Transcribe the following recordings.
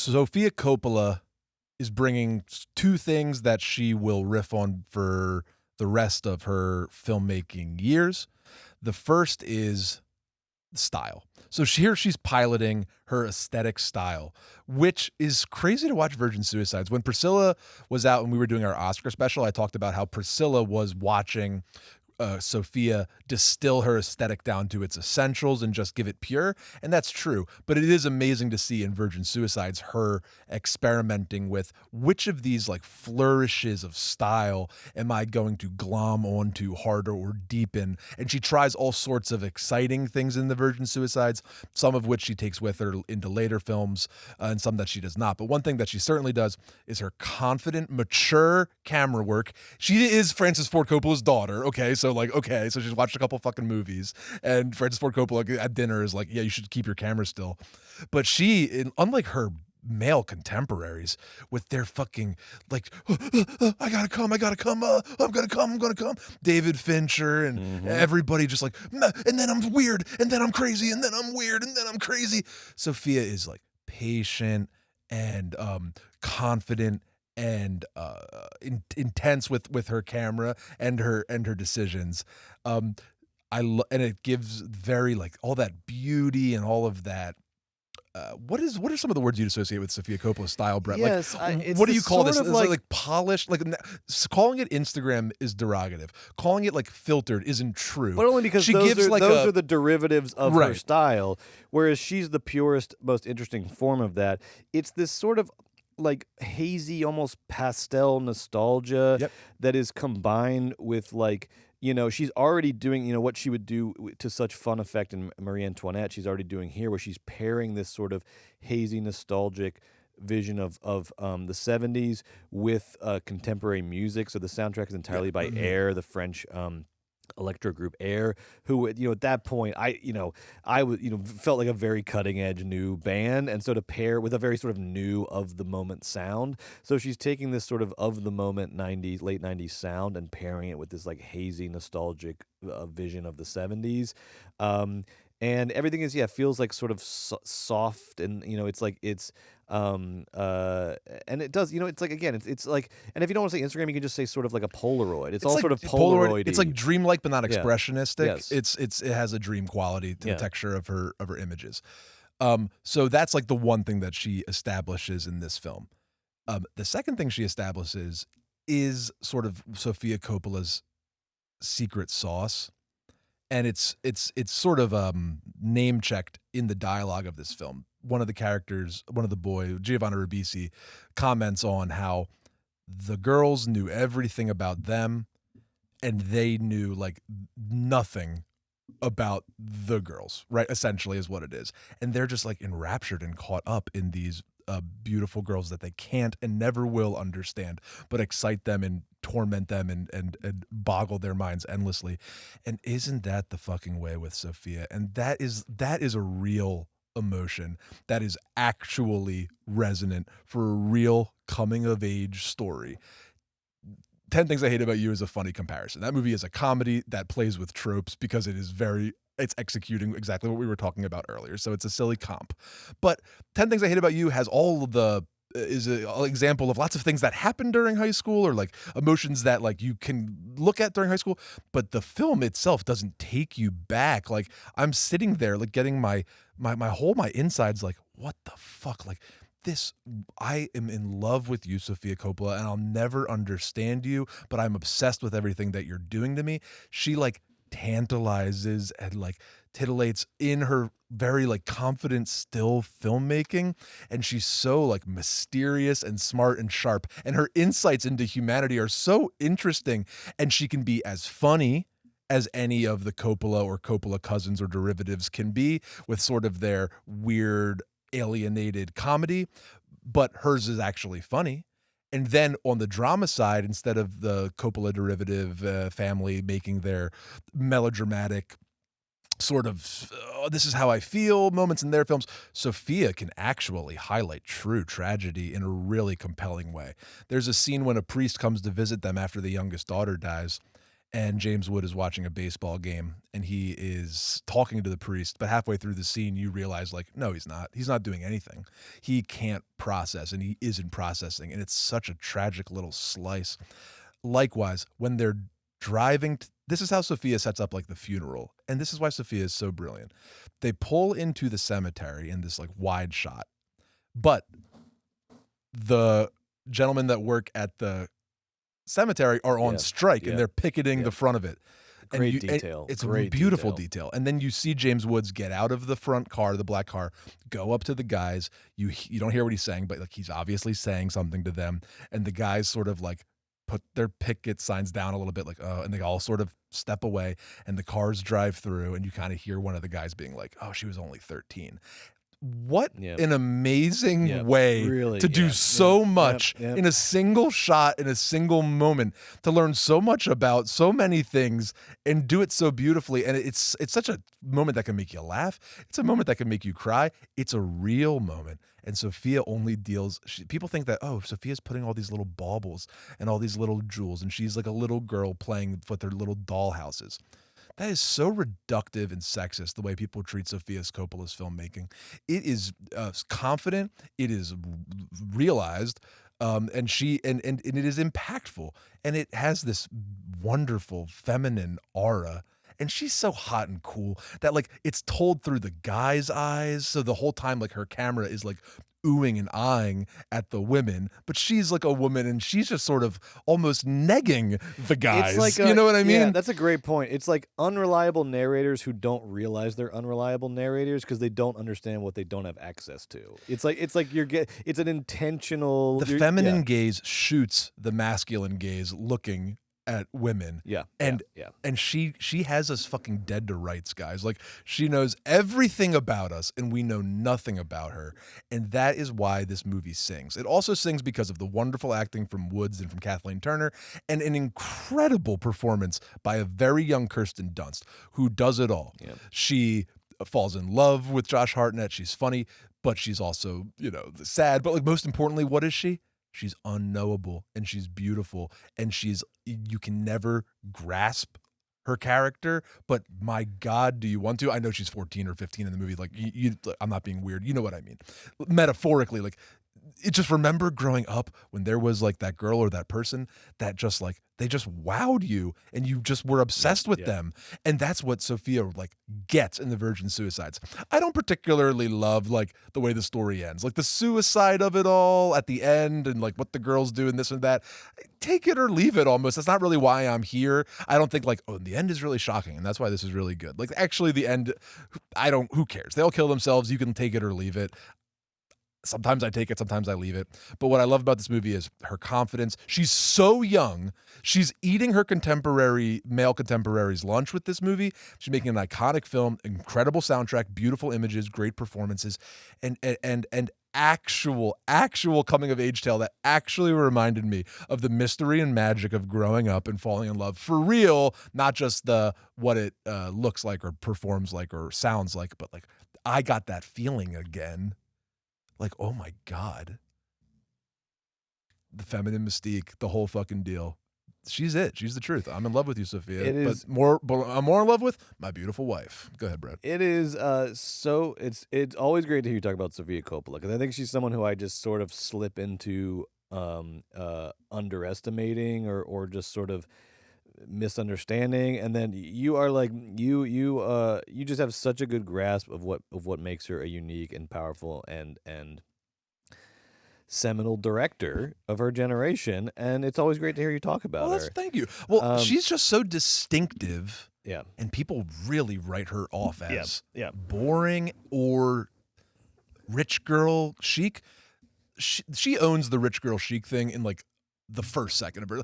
Sofia Coppola is bringing two things that she will riff on for the rest of her filmmaking years. The first is style. So here she's piloting her aesthetic style, which is crazy to watch Virgin Suicides. When Priscilla was out and we were doing our Oscar special, I talked about how Priscilla was watching Sofia distill her aesthetic down to its essentials and just give it pure. And that's true. But it is amazing to see in Virgin Suicides her experimenting with which of these like flourishes of style am I going to glom onto harder or deepen. And she tries all sorts of exciting things in the Virgin Suicides, some of which she takes with her into later films and some that she does not. But one thing that she certainly does is her confident, mature camera work. She is Francis Ford Coppola's daughter. Okay, so she's watched a couple fucking movies, and Francis Ford Coppola at dinner is like, yeah, you should keep your camera still. But she, unlike her male contemporaries with their fucking like, I gotta come, I'm gonna come. David Fincher and everybody just like, and then I'm weird, and then I'm crazy, and then I'm weird, and then I'm crazy. Sofia is like patient and confident and intense with her camera and her decisions. And it gives very like all that beauty and all of that. What are some of the words you'd associate with Sofia Coppola's style, Brett? Yes, what do you call this? Sort of Is it like polished? Like calling it Instagram is derogative. Calling it like filtered isn't true. But only because she those gives are the derivatives of her Right. style, whereas she's the purest, most interesting form of that. It's this sort of like hazy, almost pastel nostalgia that is combined with like, she's already doing, what she would do to such fun effect in Marie Antoinette. She's already doing here, where she's pairing this sort of hazy, nostalgic vision of the 70s with contemporary music. So the soundtrack is entirely by Air, the French electro group Air, who at that point I was felt like a very cutting edge new band, and so to pair with a very sort of new of the moment sound, so she's taking this sort of the moment late 90s sound and pairing it with this like hazy nostalgic vision of the 70s. And everything is feels like sort of soft, and and it does, it's like, again, it's like, and if you don't want to say Instagram, you can just say sort of like a Polaroid. It's all like sort of Polaroid. It's like dreamlike but not expressionistic. Yes. It has a dream quality to the texture of her images. So that's like the one thing that she establishes in this film. The second thing she establishes is sort of Sofia Coppola's secret sauce. And it's sort of name checked in the dialogue of this film. One of the characters, one of the boy, Giovanna Ribisi, comments on how the girls knew everything about them, and they knew like nothing about the girls, right? Essentially is what it is. And they're just like enraptured and caught up in these beautiful girls that they can't and never will understand, but excite them and torment them and boggle their minds endlessly. And isn't that the fucking way with Sofia? And that is a real emotion that is actually resonant for a real coming of age story. 10 Things I Hate About You is a funny comparison. That movie is a comedy that plays with tropes because it's executing exactly what we were talking about earlier. So it's a silly comp. But 10 Things I Hate About You has all of the is an example of lots of things that happened during high school, or like emotions that like you can look at during high school, but the film itself doesn't take you back. Like I'm sitting there like getting my insides like, what the fuck? Like this, I am in love with you, Sofia Coppola, and I'll never understand you, but I'm obsessed with everything that you're doing to me. She like tantalizes and like titillates in her very like confident still filmmaking, and she's so like mysterious and smart and sharp, and her insights into humanity are so interesting, and she can be as funny as any of the Coppola or Coppola cousins or derivatives can be, with sort of their weird alienated comedy, but hers is actually funny. And then on the drama side, instead of the Coppola derivative family making their melodramatic sort of this is how I feel moments in their films, Sofia can actually highlight true tragedy in a really compelling way. There's a scene when a priest comes to visit them after the youngest daughter dies, and James Wood is watching a baseball game, and he is talking to the priest, but halfway through the scene, you realize, like, no, he's not. He's not doing anything. He can't process, and he isn't processing, and it's such a tragic little slice. Likewise, when they're driving, this is how Sofia sets up, like, the funeral, and this is why Sofia is so brilliant. They pull into the cemetery in this, like, wide shot, but the gentlemen that work at the cemetery are on strike, and they're picketing the front of it. Great detail. It's a beautiful detail. And then you see James Woods get out of the front car, the black car, go up to the guys. You don't hear what he's saying, but like he's obviously saying something to them. And the guys sort of like put their picket signs down a little bit, like, oh, and they all sort of step away, and the cars drive through, and you kind of hear one of the guys being like, oh, she was only 13. What an amazing way to do so much in a single shot, in a single moment, to learn so much about so many things and do it so beautifully. And it's such a moment that can make you laugh. It's a moment that can make you cry. It's a real moment. And Sofia only deals, people think that, oh, Sofia's putting all these little baubles and all these little jewels, and she's like a little girl playing with her little doll houses. That is so reductive and sexist, the way people treat Sofia Coppola's filmmaking. It is confident, it is realized, and it is impactful, and it has this wonderful feminine aura. And she's so hot and cool that, like, it's told through the guy's eyes. So the whole time, like, her camera is like oohing and eyeing at the women, but she's like a woman, and she's just sort of almost negging the guys. It's like you know what I mean? Yeah, that's a great point. It's like unreliable narrators who don't realize they're unreliable narrators because they don't understand what they don't have access to. It's like it's an intentional. The feminine gaze shoots the masculine gaze looking at women. And she has us fucking dead to rights, guys. Like, she knows everything about us and we know nothing about her. And that is why this movie sings. It also sings because of the wonderful acting from Woods and from Kathleen Turner, and an incredible performance by a very young Kirsten Dunst, who does it all. She falls in love with Josh Hartnett. She's funny, but she's also, sad. But like, most importantly, what is she? She's unknowable, and she's beautiful, and you can never grasp her character, but my God, do you want to? I know she's 14 or 15 in the movie. Like, I'm not being weird. You know what I mean? Metaphorically, like, just remember growing up when there was like that girl or that person that just like, they just wowed you and you just were obsessed with them. And that's what Sofia like gets in The Virgin Suicides. I don't particularly love like the way the story ends, like the suicide of it all at the end and like what the girls do and this and that. Take it or leave it almost. That's not really why I'm here. I don't think like, oh, the end is really shocking and that's why this is really good. Like, actually the end, who cares? They all kill themselves. You can take it or leave it. Sometimes I take it, sometimes I leave it. But what I love about this movie is her confidence. She's so young. She's eating her male contemporaries' lunch with this movie. She's making an iconic film, incredible soundtrack, beautiful images, great performances, and actual coming of age tale that actually reminded me of the mystery and magic of growing up and falling in love for real, not just what it looks like or performs like or sounds like, but like I got that feeling again. Like, oh my God. The feminine mystique, the whole fucking deal. She's it. She's the truth. I'm in love with you, Sofia. But I'm more in love with my beautiful wife. Go ahead, Brad. It is it's always great to hear you talk about Sofia Coppola, because I think she's someone who I just sort of slip into underestimating or just sort of misunderstanding, and then you are like you just have such a good grasp of what makes her a unique and powerful and seminal director of her generation, and it's always great to hear you talk about her. Thank you. Well, she's just so distinctive, and people really write her off as boring or rich girl chic. She owns the rich girl chic thing in like the first second of her,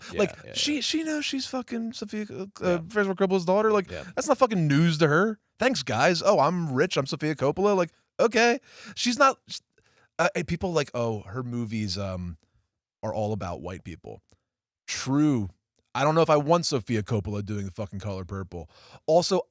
she knows she's fucking Sofia Coppola's daughter. Like, that's not fucking news to her. Thanks, guys. Oh, I'm rich. I'm Sofia Coppola. Like, okay, she's not. People like, oh, her movies are all about white people. True. I don't know if I want Sofia Coppola doing The fucking Color Purple. Also,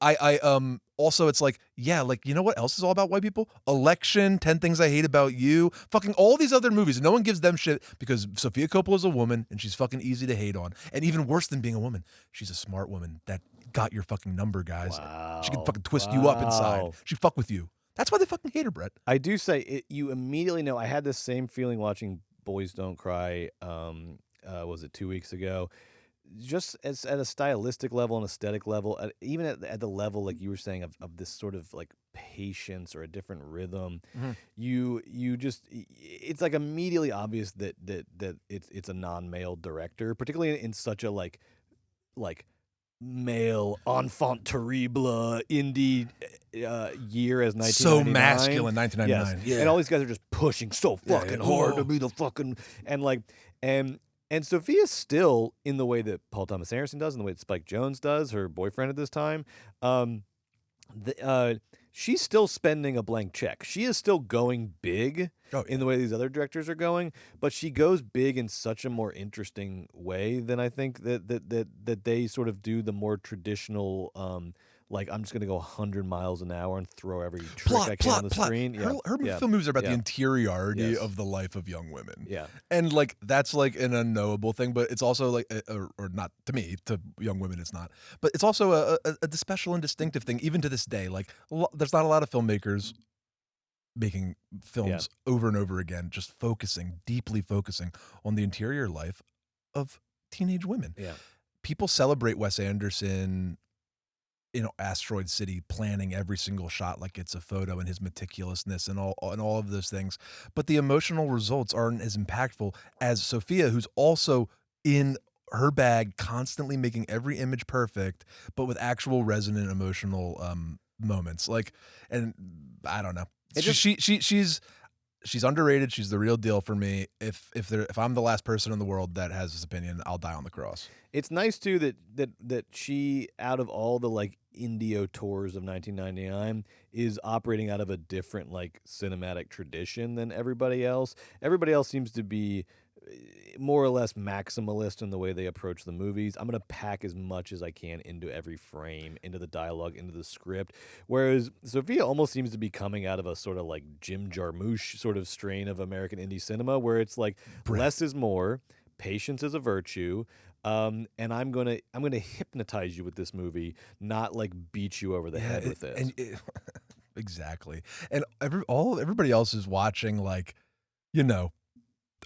also it's like, yeah, like, you know what else is all about white people? Election, 10 Things I Hate About You, fucking all these other movies. No one gives them shit because Sofia Coppola is a woman and she's fucking easy to hate on. And even worse than being a woman, she's a smart woman that got your fucking number, guys. Wow. She can fucking twist you up inside. She fuck with you. That's why they fucking hate her, Brett. I do say it, you immediately know. I had this same feeling watching Boys Don't Cry. Was it 2 weeks ago? Just as at a stylistic level and aesthetic level, even at the level like you were saying of this sort of like patience or a different rhythm, you just it's like immediately obvious that it's a non-male director, particularly in such a like male enfant terrible indie year as 1999. So masculine, 1999. Yes. Yeah. And all these guys are just pushing so fucking hard to be the fucking and Sophia's still, in the way that Paul Thomas Anderson does, in the way that Spike Jonze does, her boyfriend at this time, she's still spending a blank check. She is still going big in the way these other directors are going, but she goes big in such a more interesting way than I think that they sort of do the more traditional like, I'm just going to go 100 miles an hour and throw every trick I can on the screen. Her film movies are about the interiority of the life of young women. Yeah. And, like, that's, like, an unknowable thing, but it's also, like, or not to me, to young women it's not. But it's also a special and distinctive thing, even to this day. Like, there's not a lot of filmmakers making films over and over again, just deeply focusing on the interior life of teenage women. Yeah. People celebrate Wes Anderson, Asteroid City, planning every single shot like it's a photo, and his meticulousness and all of those things. But the emotional results aren't as impactful as Sofia, who's also in her bag, constantly making every image perfect, but with actual resonant emotional moments. Like, and I don't know, she's underrated. She's the real deal for me. If I'm the last person in the world that has this opinion, I'll die on the cross. It's nice too that she, out of all the like indie tours of 1999, is operating out of a different like cinematic tradition than everybody else. Everybody else seems to be more or less maximalist in the way they approach the movies. I'm going to pack as much as I can into every frame, into the dialogue, into the script. Whereas Sofia almost seems to be coming out of a sort of like Jim Jarmusch sort of strain of American indie cinema, where it's like less is more, patience is a virtue. And I'm gonna hypnotize you with this movie, not like beat you over the head with this. Exactly. And everybody else is watching like,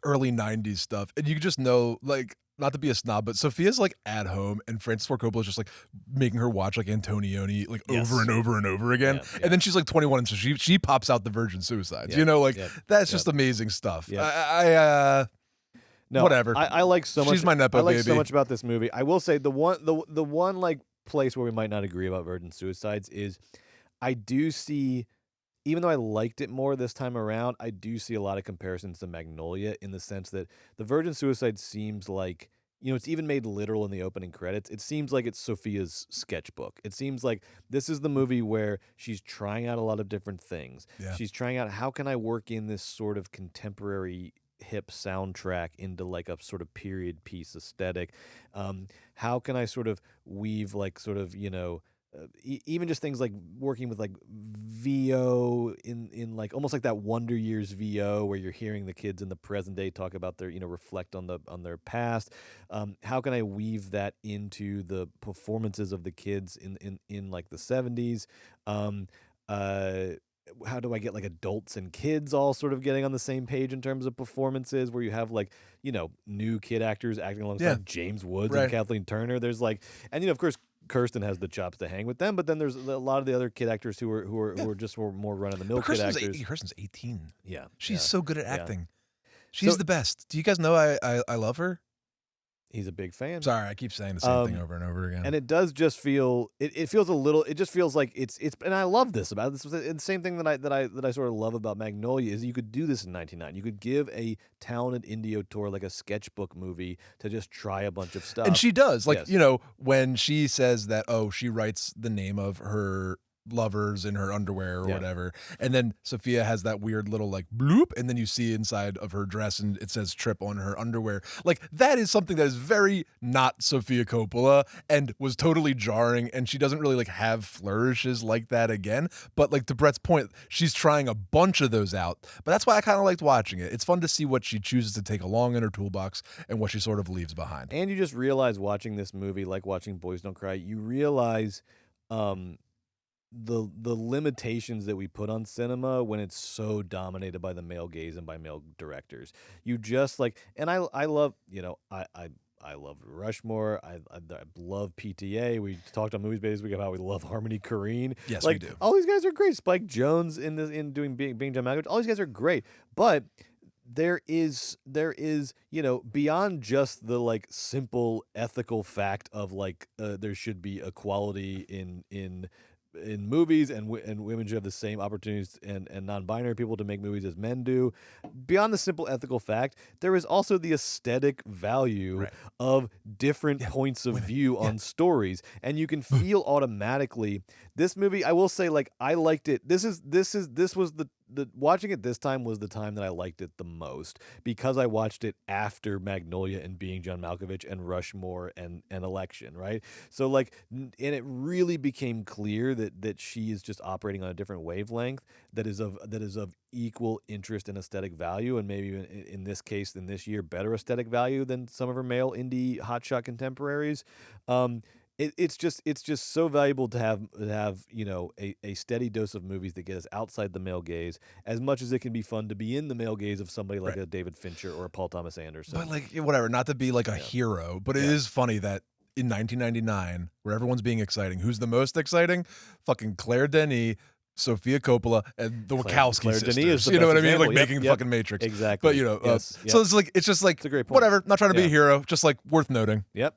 early 90s stuff, and you just know, like, not to be a snob, but Sophia's like at home, and Francis Ford Coppola is just like making her watch like Antonioni like over and over and over again, and then she's like 21, and so she pops out the Virgin Suicides. That's just amazing stuff. No, whatever. I like so much. She's my nepo baby. I like baby. so much about this movie. I will say the one like place where we might not agree about Virgin Suicides is I do see. Even though I liked it more this time around, I do see a lot of comparisons to Magnolia in the sense that the Virgin Suicide seems like, it's even made literal in the opening credits. It seems like it's Sophia's sketchbook. It seems like this is the movie where she's trying out a lot of different things. Yeah. She's trying out, how can I work in this sort of contemporary hip soundtrack into like a sort of period piece aesthetic? How can I sort of weave like sort of, even just things like working with like VO in like almost like that Wonder Years VO where you're hearing the kids in the present day talk about their reflect on their past. How can I weave that into the performances of the kids in like the 70s? How do I get like adults and kids all sort of getting on the same page in terms of performances where you have like, new kid actors acting alongside James Woods and Kathleen Turner. There's like, and of course, Kirsten has the chops to hang with them, but then there's a lot of the other kid actors who are just more run of the mill kid actors. Kirsten's 18. Yeah, she's so good at acting. She's the best. Do you guys know I love her? He's a big fan. Sorry, I keep saying the same thing over and over again. And it does just feel it feels a little. It just feels like it's. And I love this about this. The same thing that I sort of love about Magnolia is you could do this in 1999. You could give a talented indie auteur like a sketchbook movie to just try a bunch of stuff. And she does. Like when she says that, she writes the name of her lovers in her underwear or whatever. And then Sofia has that weird little like bloop, and then you see inside of her dress and it says trip on her underwear. Like that is something that is very not Sofia Coppola and was totally jarring, and she doesn't really like have flourishes like that again. But like to Brett's point, she's trying a bunch of those out. But that's why I kind of liked watching it. It's fun to see what she chooses to take along in her toolbox and what she sort of leaves behind. And you just realize watching this movie, like watching Boys Don't Cry, you realize the limitations that we put on cinema when it's so dominated by the male gaze and by male directors. You just like, and I love, you know, I love Rushmore. I love PTA. We talked on Movies Bay this week about how we love Harmony Korine. Yes, like, we do. All these guys are great. Spike Jonze in doing being John Malkovich. All these guys are great, but there is, you know, beyond just the like simple ethical fact of like there should be equality in movies and women should have the same opportunities and non-binary people to make movies as men do. Beyond the simple ethical fact, there is also the aesthetic value of different points of view on stories, and you can feel automatically this movie. I will say, like, I liked it. This was the watching it this time was the time that I liked it the most, because I watched it after Magnolia and Being John Malkovich and Rushmore and Election, right? So like, and it really became clear that she is just operating on a different wavelength that is of equal interest and aesthetic value, and maybe in this case, in this year, better aesthetic value than some of her male indie hotshot contemporaries. It's just so valuable to have you know, a steady dose of movies that get us outside the male gaze, as much as it can be fun to be in the male gaze of somebody like a David Fincher or a Paul Thomas Anderson. But like, whatever, not to be like a hero, but it is funny that in 1999, where everyone's being exciting, who's the most exciting? Fucking Claire Denis, Sofia Coppola, and the Wachowski Claire sisters. Denis is the you know best what I mean? example. Like making fucking Matrix. Exactly. But you know, Yes. so it's like, it's just like, It's a great point. whatever. Not trying to be a hero, just like worth noting. Yep.